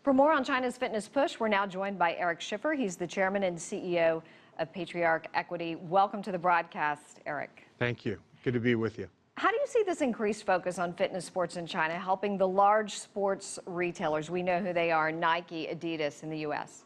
For more on China's fitness push, we're now joined by Eric Schiffer. He's the chairman and CEO of Patriarch Equity. Welcome to the broadcast, Eric. Thank you. Good to be with you. How do you see this increased focus on fitness sports in China helping the large sports retailers? We know who they are, Nike, Adidas in the U.S.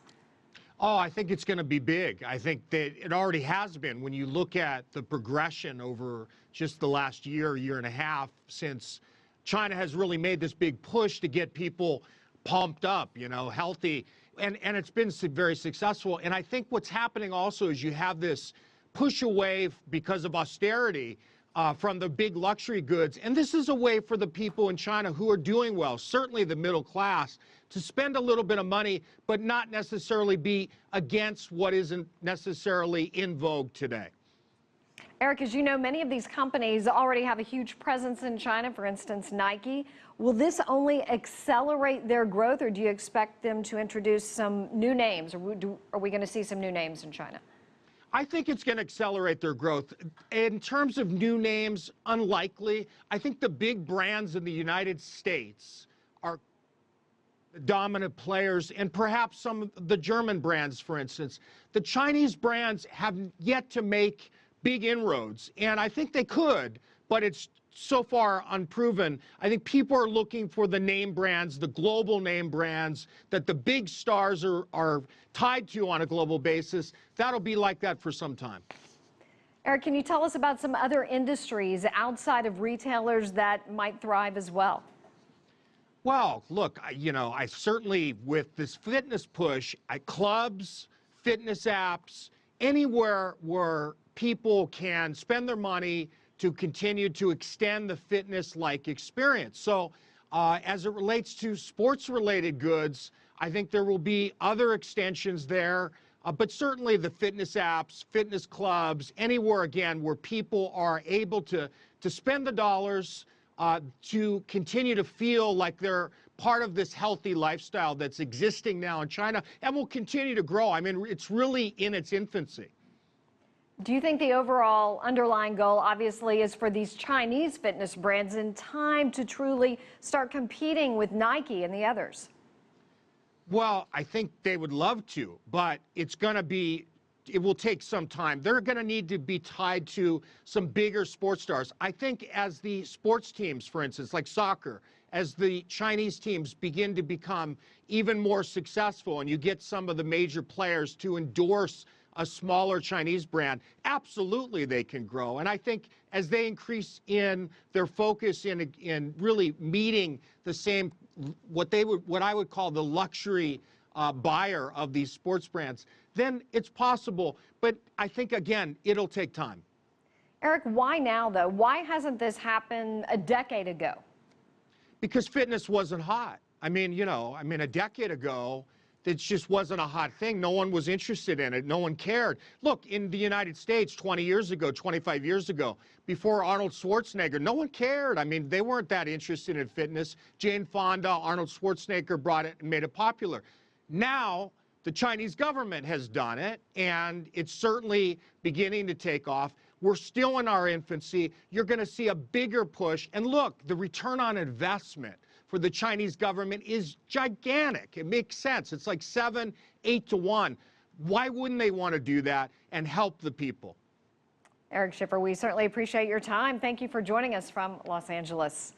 Oh, I think it's going to be big. I think that it already has been. When you look at the progression over just the last year and a half since China has really made this big push to get people pumped up, healthy, and it's been very successful. And I think what's happening also is you have this push away because of austerity from the big luxury goods. And this is a way for the people in China who are doing well, certainly the middle class, to spend a little bit of money, but not necessarily be against what isn't necessarily in vogue today. Eric, as you know, many of these companies already have a huge presence in China, for instance, Nike. Will this only accelerate their growth, or do you expect them to introduce some new names? Are we going to see some new names in China? I think it's going to accelerate their growth. In terms of new names, unlikely. I think the big brands in the United States are the dominant players, and perhaps some of the German brands, for instance. The Chinese brands have yet to make big inroads, and I think they could, but it's so far unproven. I think people are looking for the name brands, the global name brands that the big stars are tied to on a global basis. That'll be like that for some time. Eric, can you tell us about some other industries outside of retailers that might thrive as well? Well, look, I certainly, with this fitness push, clubs, fitness apps, anywhere where people can spend their money to continue to extend the fitness-like experience. So as it relates to sports-related goods, I think there will be other extensions there, but certainly the fitness apps, fitness clubs, anywhere, again, where people are able to spend the dollars to continue to feel like they're part of this healthy lifestyle that's existing now in China and will continue to grow. I mean, it's really in its infancy. Do you think the overall underlying goal, obviously, is for these Chinese fitness brands in time to truly start competing with Nike and the others? Well, I think they would love to, but it will take some time. They're going to need to be tied to some bigger sports stars. I think as the sports teams, for instance, like soccer, as the Chinese teams begin to become even more successful and you get some of the major players to endorse a smaller Chinese brand, absolutely they can grow. And I think as they increase in their focus in really meeting the same, what I would call the luxury buyer of these sports brands, then it's possible. But I think, again, it'll take time. Eric, why now, though? Why hasn't this happened a decade ago? Because fitness wasn't hot. I mean, a decade ago, it just wasn't a hot thing. No one was interested in it. No one cared. Look, in the United States 20 years ago, 25 years ago, before Arnold Schwarzenegger, no one cared. I mean, they weren't that interested in fitness. Jane Fonda, Arnold Schwarzenegger brought it and made it popular. Now, the Chinese government has done it, and it's certainly beginning to take off. We're still in our infancy. You're going to see a bigger push. And look, the return on investment for the Chinese government is gigantic. It makes sense. It's like 7, 8 to 1. Why wouldn't they want to do that and help the people? Eric Schiffer, we certainly appreciate your time. Thank you for joining us from Los Angeles.